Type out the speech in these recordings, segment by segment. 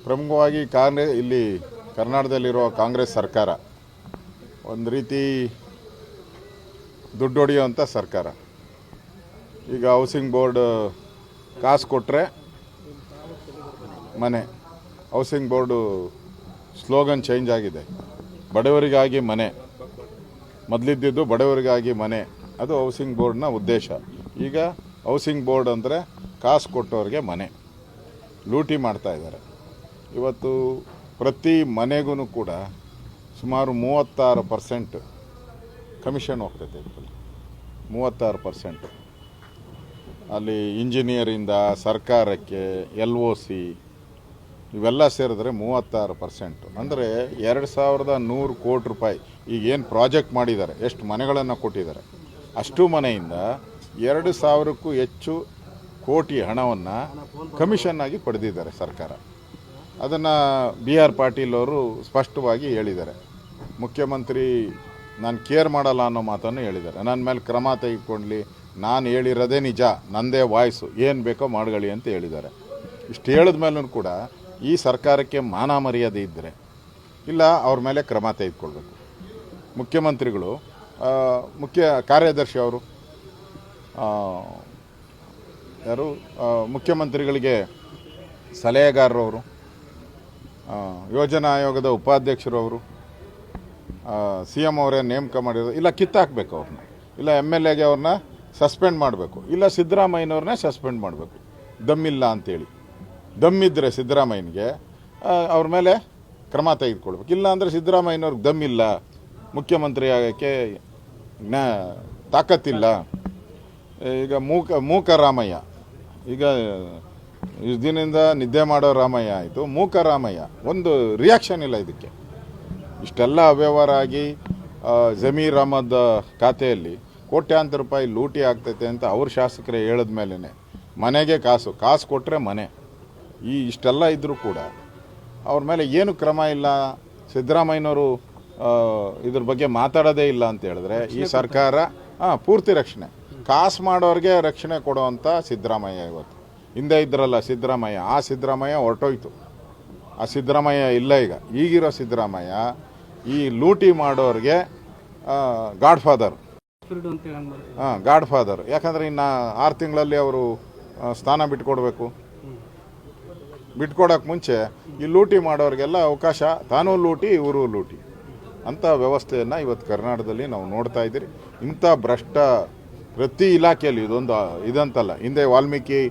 ಪ್ರಮುಖವಾಗಿ ಇಲ್ಲಿ ಕರ್ನಾಟಕದಲ್ಲಿರುವ ಕಾಂಗ್ರೆಸ್ ಸರ್ಕಾರ ಒಂದು ರೀತಿ ದುಡ್ಡು ಹೊಡೆಯುವಂಥ ಸರ್ಕಾರ. ಈಗ ಹೌಸಿಂಗ್ ಬೋರ್ಡ್ ಕಾಸು ಕೊಟ್ಟರೆ ಮನೆ, ಹೌಸಿಂಗ್ ಬೋರ್ಡು ಸ್ಲೋಗನ್ ಚೇಂಜ್ ಆಗಿದೆ. ಬಡವರಿಗಾಗಿ ಮನೆ, ಮೊದಲಿದ್ದಿದ್ದು ಬಡವರಿಗಾಗಿ ಮನೆ, ಅದು ಹೌಸಿಂಗ್ ಬೋರ್ಡ್ನ ಉದ್ದೇಶ. ಈಗ ಹೌಸಿಂಗ್ ಬೋರ್ಡ್ ಅಂದರೆ ಕಾಸು ಕೊಟ್ಟವ್ರಿಗೆ ಮನೆ, ಲೂಟಿ ಮಾಡ್ತಾ ಇದ್ದಾರೆ. ಇವತ್ತು ಪ್ರತಿ ಮನೆಗೂ ಕೂಡ ಸುಮಾರು 36% ಕಮಿಷನ್ ಹೋಗ್ತೈತೆ. 36% ಅಲ್ಲಿ ಇಂಜಿನಿಯರಿಂದ ಸರ್ಕಾರಕ್ಕೆ LOC ಇವೆಲ್ಲ ಸೇರಿದ್ರೆ 36%. ಅಂದರೆ 2100 ಕೋಟಿ ರೂಪಾಯಿ ಈಗೇನು ಪ್ರಾಜೆಕ್ಟ್ ಮಾಡಿದ್ದಾರೆ, ಎಷ್ಟು ಮನೆಗಳನ್ನು ಕೊಟ್ಟಿದ್ದಾರೆ, ಅಷ್ಟು ಮನೆಯಿಂದ 2000ಕ್ಕೂ ಹೆಚ್ಚು ಕೋಟಿ ಹಣವನ್ನು ಕಮಿಷನ್ನಾಗಿ ಪಡೆದಿದ್ದಾರೆ ಸರ್ಕಾರ. ಅದನ್ನು BR ಪಾಟೀಲ್ ಅವರು ಸ್ಪಷ್ಟವಾಗಿ ಹೇಳಿದ್ದಾರೆ. ಮುಖ್ಯಮಂತ್ರಿ ನಾನು ಕೇರ್ ಮಾಡಲ್ಲ ಅನ್ನೋ ಮಾತನ್ನು ಹೇಳಿದ್ದಾರೆ. ನನ್ನ ಮೇಲೆ ಕ್ರಮ ತೆಗೆದುಕೊಳ್ಳಿ, ನಾನು ಹೇಳಿರೋದೇ ನಿಜ, ನನ್ನದೇ ವಾಯ್ಸು, ಏನು ಬೇಕೋ ಮಾಡ್ಕೊಳ್ಳಿ ಅಂತ ಹೇಳಿದ್ದಾರೆ. ಇಷ್ಟು ಹೇಳಿದ ಮೇಲೂ ಕೂಡ ಈ ಸರ್ಕಾರಕ್ಕೆ ಮಾನ ಮರ್ಯಾದೆ ಇದ್ದರೆ ಇಲ್ಲ ಅವ್ರ ಮೇಲೆ ಕ್ರಮ ತೆಗೆದುಕೊಳ್ಬೇಕು. ಮುಖ್ಯಮಂತ್ರಿಗಳು, ಮುಖ್ಯ ಕಾರ್ಯದರ್ಶಿ ಅವರು ಯಾರು, ಮುಖ್ಯಮಂತ್ರಿಗಳಿಗೆ ಸಲಹೆಗಾರರವರು, ಯೋಜನಾ ಆಯೋಗದ ಉಪಾಧ್ಯಕ್ಷರವರು, CM ಅವರೇ ನೇಮಕ ಮಾಡಿರೋದು, ಇಲ್ಲ ಕಿತ್ತಾಕಬೇಕು ಅವ್ರನ್ನ, ಇಲ್ಲ MLAಗೆ ಅವ್ರನ್ನ ಸಸ್ಪೆಂಡ್ ಮಾಡಬೇಕು, ಇಲ್ಲ ಸಿದ್ದರಾಮಯ್ಯನವ್ರನ್ನೇ ಸಸ್ಪೆಂಡ್ ಮಾಡಬೇಕು. ದಮ್ಮಿಲ್ಲ ಅಂತೇಳಿ, ದಮ್ಮಿದ್ದರೆ ಸಿದ್ದರಾಮಯ್ಯನಿಗೆ ಅವ್ರ ಮೇಲೆ ಕ್ರಮ ತೆಗೆದುಕೊಳ್ಬೇಕು. ಇಲ್ಲ ಅಂದರೆ ಸಿದ್ದರಾಮಯ್ಯನವ್ರಿಗೆ ದಮ್ಮಿಲ್ಲ, ಮುಖ್ಯಮಂತ್ರಿ ಆಗೋಕ್ಕೆ ತಾಕತ್ತಿಲ್ಲ. ಈಗ ಮೂಕ ರಾಮಯ್ಯ, ಈಗ ಇಷ್ಟು ದಿನದಿಂದ ನಿದ್ದೆ ಮಾಡೋ ರಾಮಯ್ಯ ಆಯಿತು, ಮೂಕ ರಾಮಯ್ಯ. ಒಂದು ರಿಯಾಕ್ಷನ್ ಇಲ್ಲ ಇದಕ್ಕೆ. ಇಷ್ಟೆಲ್ಲ ಅವ್ಯವಹಾರ ಆಗಿ ಜಮೀರ್ ಅಹಮದ್ ಖಾತೆಯಲ್ಲಿ ಕೋಟ್ಯಾಂತರ ರೂಪಾಯಿ ಲೂಟಿ ಆಗ್ತೈತೆ ಅಂತ ಅವ್ರ ಶಾಸಕರೇ ಹೇಳಿದ ಮೇಲೇ ಮನೆಗೆ ಕಾಸು ಕೊಟ್ಟರೆ ಮನೆ, ಇಷ್ಟೆಲ್ಲ ಇದ್ದರೂ ಕೂಡ ಅವ್ರ ಮೇಲೆ ಏನು ಕ್ರಮ ಇಲ್ಲ. ಸಿದ್ದರಾಮಯ್ಯನವರು ಇದ್ರ ಬಗ್ಗೆ ಮಾತಾಡೋದೇ ಇಲ್ಲ ಅಂತ ಹೇಳಿದ್ರೆ ಈ ಸರ್ಕಾರ ಪೂರ್ತಿ ರಕ್ಷಣೆ, ಕಾಸು ಮಾಡೋರಿಗೆ ರಕ್ಷಣೆ ಕೊಡುವಂಥ ಸಿದ್ದರಾಮಯ್ಯ. ಇವತ್ತು ಹಿಂದೆ ಇದ್ರಲ್ಲ ಸಿದ್ದರಾಮಯ್ಯ, ಆ ಸಿದ್ದರಾಮಯ್ಯ ಹೊರಟೋಯ್ತು. ಆ ಸಿದ್ದರಾಮಯ್ಯ ಇಲ್ಲ ಈಗ. ಈಗಿರೋ ಸಿದ್ದರಾಮಯ್ಯ ಈ ಲೂಟಿ ಮಾಡೋರಿಗೆ ಗಾಡ್ ಫಾದರ್. ಯಾಕಂದರೆ ಇನ್ನು 6 ತಿಂಗಳಲ್ಲಿ ಅವರು ಸ್ಥಾನ ಬಿಟ್ಕೊಡ್ಬೇಕು. ಬಿಟ್ಕೊಡೋಕೆ ಮುಂಚೆ ಈ ಲೂಟಿ ಮಾಡೋರಿಗೆಲ್ಲ ಅವಕಾಶ, ತಾನೂ ಲೂಟಿ ಇವರು ಲೂಟಿ ಅಂಥ ವ್ಯವಸ್ಥೆಯನ್ನು ಇವತ್ತು ಕರ್ನಾಟಕದಲ್ಲಿ ನಾವು ನೋಡ್ತಾ ಇದ್ದೀರಿ. ಇಂಥ ಭ್ರಷ್ಟ ಪ್ರತಿ ಇಲಾಖೆಯಲ್ಲಿ ಇದೊಂದು ಇದಂತಲ್ಲ. ಹಿಂದೆ ವಾಲ್ಮೀಕಿ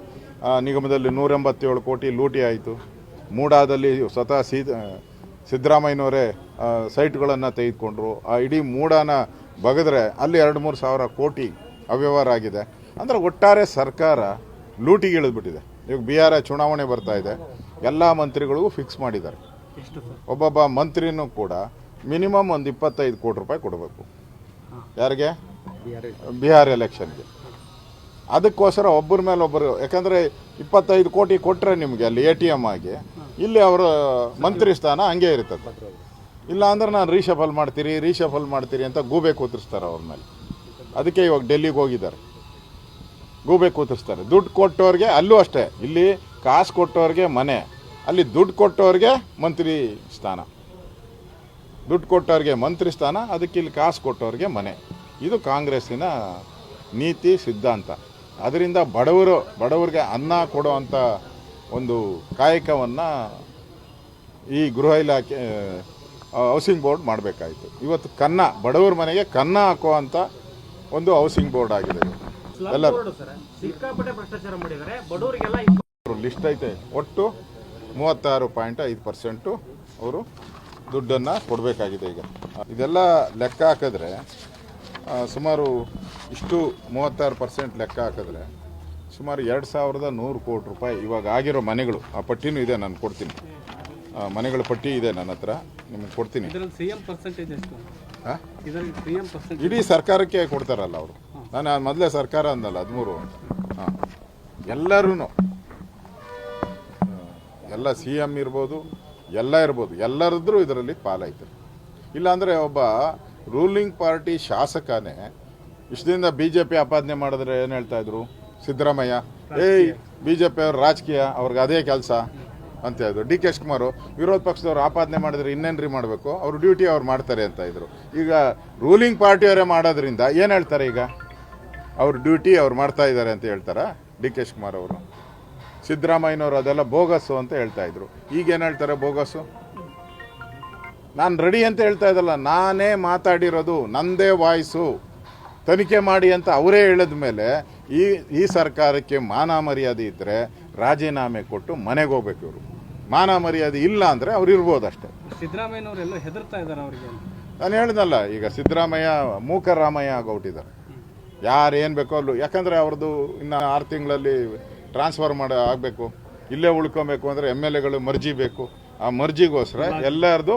ನಿಗಮದಲ್ಲಿ 187 ಕೋಟಿ ಲೂಟಿ ಆಯಿತು. ಮೂಡಾದಲ್ಲಿ ಸ್ವತಃ ಸಿದ್ದರಾಮಯ್ಯನವರೇ ಸೈಟ್ಗಳನ್ನು ತೆಗೆದುಕೊಂಡ್ರು. ಆ ಇಡೀ ಮೂಡಾನ ಬಗೆದ್ರೆ ಅಲ್ಲಿ 2-3 ಸಾವಿರ ಕೋಟಿ ಅವ್ಯವಹಾರ ಆಗಿದೆ. ಅಂದರೆ ಒಟ್ಟಾರೆ ಸರ್ಕಾರ ಲೂಟಿಗೆ ಇಳಿದ್ಬಿಟ್ಟಿದೆ. ಈಗ BR ಚುನಾವಣೆ ಬರ್ತಾ ಇದೆ, ಎಲ್ಲ ಮಂತ್ರಿಗಳಿಗೂ ಫಿಕ್ಸ್ ಮಾಡಿದ್ದಾರೆ. ಒಬ್ಬೊಬ್ಬ ಮಂತ್ರಿನೂ ಕೂಡ ಮಿನಿಮಮ್ ಒಂದು 25 ಕೋಟಿ ರೂಪಾಯಿ ಕೊಡಬೇಕು. ಯಾರಿಗೆ? ಬಿಹಾರ್ ಎಲೆಕ್ಷನ್ಗೆ. ಅದಕ್ಕೋಸ್ಕರ ಒಬ್ಬರ ಮೇಲೆ ಒಬ್ಬರು, ಯಾಕಂದರೆ 25 ಕೋಟಿ ಕೊಟ್ಟರೆ ನಿಮಗೆ ಅಲ್ಲಿ ATM ಆಗಿ, ಇಲ್ಲಿ ಅವರ ಮಂತ್ರಿ ಸ್ಥಾನ ಹಂಗೆ ಇರ್ತದೆ. ಇಲ್ಲ ಅಂದ್ರೆ ನಾನು ರೀಶಫಲ್ ಮಾಡ್ತೀರಿ ಅಂತ ಗೂಬೆ ಕೂತಿರ್ತಾರೆ ಅವ್ರ ಮೇಲೆ. ಅದಕ್ಕೆ ಇವಾಗ ಡೆಲ್ಲಿಗೆ ಹೋಗಿದ್ದಾರೆ, ಗೂಬೆ ಕೂತಿರ್ತಾರೆ. ದುಡ್ಡು ಕೊಟ್ಟವ್ರಿಗೆ ಅಲ್ಲೂ ಅಷ್ಟೇ, ಇಲ್ಲಿ ಕಾಸು ಕೊಟ್ಟವ್ರಿಗೆ ಮನೆ, ಅಲ್ಲಿ ದುಡ್ಡು ಕೊಟ್ಟವ್ರಿಗೆ ಮಂತ್ರಿ ಸ್ಥಾನ. ದುಡ್ಡು ಕೊಟ್ಟವ್ರಿಗೆ ಮಂತ್ರಿ ಸ್ಥಾನ, ಅದಕ್ಕೆ ಇಲ್ಲಿ ಕಾಸು ಕೊಟ್ಟವ್ರಿಗೆ ಮನೆ. ಇದು ಕಾಂಗ್ರೆಸ್ಸಿನ ನೀತಿ ಸಿದ್ಧಾಂತ. ಅದರಿಂದ ಬಡವರಿಗೆ ಅನ್ನ ಕೊಡುವಂಥ ಒಂದು ಕಾಯಕವನ್ನು ಈ ಗೃಹ ಇಲಾಖೆ ಹೌಸಿಂಗ್ ಬೋರ್ಡ್ ಮಾಡಬೇಕಾಯಿತು. ಇವತ್ತು ಬಡವರ ಮನೆಗೆ ಕನ್ನ ಹಾಕುವಂಥ ಒಂದು ಹೌಸಿಂಗ್ ಬೋರ್ಡ್ ಆಗಿದೆ. ಎಲ್ಲರೂ ಲಿಸ್ಟ್ ಐತೆ. ಒಟ್ಟು 36.5% ಅವರು ದುಡ್ಡನ್ನು ಕೊಡಬೇಕಾಗಿದೆ. ಈಗ ಇದೆಲ್ಲ ಲೆಕ್ಕ ಹಾಕಿದ್ರೆ ಸುಮಾರು ಇಷ್ಟು 36% ಲೆಕ್ಕ ಹಾಕಿದ್ರೆ ಸುಮಾರು 2100 ಕೋಟಿ ರೂಪಾಯಿ ಇವಾಗ ಆಗಿರೋ ಮನೆಗಳು. ಆ ಪಟ್ಟಿನೂ ಇದೆ, ನಾನು ಕೊಡ್ತೀನಿ. ಮನೆಗಳ ಪಟ್ಟಿ ಇದೆ ನನ್ನ ಹತ್ರ, ನಿಮಗೆ ಕೊಡ್ತೀನಿ. ಇಡೀ ಸರ್ಕಾರಕ್ಕೆ ಕೊಡ್ತಾರಲ್ಲ ಅವರು. ನಾನು ಮೊದಲೇ ಸರ್ಕಾರ ಅಂದಲ್ಲ 13 ಅಂತ. ಎಲ್ಲರೂ ಎಲ್ಲ CM ಇರ್ಬೋದು, ಎಲ್ಲ ಇರ್ಬೋದು, ಎಲ್ಲರದ್ರೂ ಇದರಲ್ಲಿ ಪಾಲಾಯ್ತು. ಇಲ್ಲಾಂದರೆ ಒಬ್ಬ ರೂಲಿಂಗ್ ಪಾರ್ಟಿ ಶಾಸಕನೇ ಇಷ್ಟದಿಂದ BJP ಆಪಾದನೆ ಮಾಡಿದ್ರೆ ಏನು ಹೇಳ್ತಾಯಿದ್ರು ಸಿದ್ದರಾಮಯ್ಯ, BJP ಅವ್ರ ರಾಜಕೀಯ, ಅವ್ರಿಗೆ ಅದೇ ಕೆಲಸ, ಅಂತ ಹೇಳಿದ್ರು. ಡಿ ಕೆ ಶಿವಕುಮಾರ್ ವಿರೋಧ ಪಕ್ಷದವ್ರು ಆಪಾದನೆ ಮಾಡಿದ್ರೆ ಇನ್ನೇನ್ರಿ ಮಾಡಬೇಕು, ಅವ್ರ ಡ್ಯೂಟಿ ಅವ್ರು ಮಾಡ್ತಾರೆ ಅಂತ ಇದ್ರು. ಈಗ ರೂಲಿಂಗ್ ಪಾರ್ಟಿಯವರೇ ಮಾಡೋದ್ರಿಂದ ಏನು ಹೇಳ್ತಾರೆ, ಈಗ ಅವ್ರ ಡ್ಯೂಟಿ ಅವ್ರು ಮಾಡ್ತಾ ಇದ್ದಾರೆ ಅಂತ ಹೇಳ್ತಾರಾ ಡಿ ಕೆ ಶಿವಕುಮಾರ್ ಅವರು? ಸಿದ್ದರಾಮಯ್ಯನವರು ಅದೆಲ್ಲ ಬೋಗಸ್ಸು ಅಂತ ಹೇಳ್ತಾ ಇದ್ರು. ಈಗೇನು ಹೇಳ್ತಾರೆ, ಬೋಗಸ್ಸು? ನಾನು ರೆಡಿ ಅಂತ ಹೇಳ್ತಾ ಇದ್ದಲ್ಲ, ನಾನೇ ಮಾತಾಡಿರೋದು, ನಂದೇ ವಾಯ್ಸು, ತನಿಖೆ ಮಾಡಿ ಅಂತ ಅವರೇ ಹೇಳಿದ ಮೇಲೆ ಈ ಸರ್ಕಾರಕ್ಕೆ ಮಾನ ಮರ್ಯಾದೆ ಇದ್ದರೆ ರಾಜೀನಾಮೆ ಕೊಟ್ಟು ಮನೆಗೆ ಹೋಗ್ಬೇಕು. ಇವರು ಮಾನ ಮರ್ಯಾದೆ ಇಲ್ಲ ಅಂದರೆ ಅವ್ರು ಇರ್ಬೋದು ಅಷ್ಟೇ. ಸಿದ್ದರಾಮಯ್ಯನವರೆಲ್ಲ ಹೆದರ್ತಾ ಇದ್ದಾರೆ ಅವರಿಗೆ. ನಾನು ಹೇಳ್ದಲ್ಲ, ಈಗ ಸಿದ್ದರಾಮಯ್ಯ ಮೂಕರಾಮಯ್ಯ ಆಗೋಗ್ಬಿಟ್ಟಿದ್ದಾರೆ. ಯಾರು ಏನು ಬೇಕೋ ಅಲ್ಲೂ, ಯಾಕಂದರೆ ಅವ್ರದ್ದು ಇನ್ನು 6 ತಿಂಗಳಲ್ಲಿ ಟ್ರಾನ್ಸ್ಫರ್ ಆಗಬೇಕು, ಇಲ್ಲೇ ಉಳ್ಕೊಬೇಕು ಅಂದರೆ MLAಗಳು ಮರ್ಜಿ ಬೇಕು. ಆ ಮರ್ಜಿಗೋಸ್ಕರ ಎಲ್ಲರದು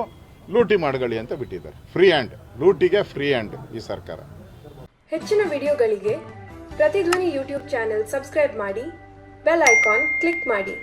ಲೂಟಿ ಮಾಡಗಳಿ ಅಂತ ಬಿಟ್ಟಿದ್ದಾರೆ. ಫ್ರೀ ಹ್ಯಾಂಡ್, ಲೂಟಿಗೆ ಫ್ರೀ ಹ್ಯಾಂಡ್ ಈ ಸರ್ಕಾರ. ಹೆಚ್ಚಿನ ವಿಡಿಯೋಗಳಿಗೆ ಪ್ರತಿಧ್ವನಿ ಯೂಟ್ಯೂಬ್ ಚಾನೆಲ್ ಸಬ್ಸ್ಕ್ರೈಬ್ ಮಾಡಿ, ಬೆಲ್ ಐಕಾನ್ ಕ್ಲಿಕ್ ಮಾಡಿ.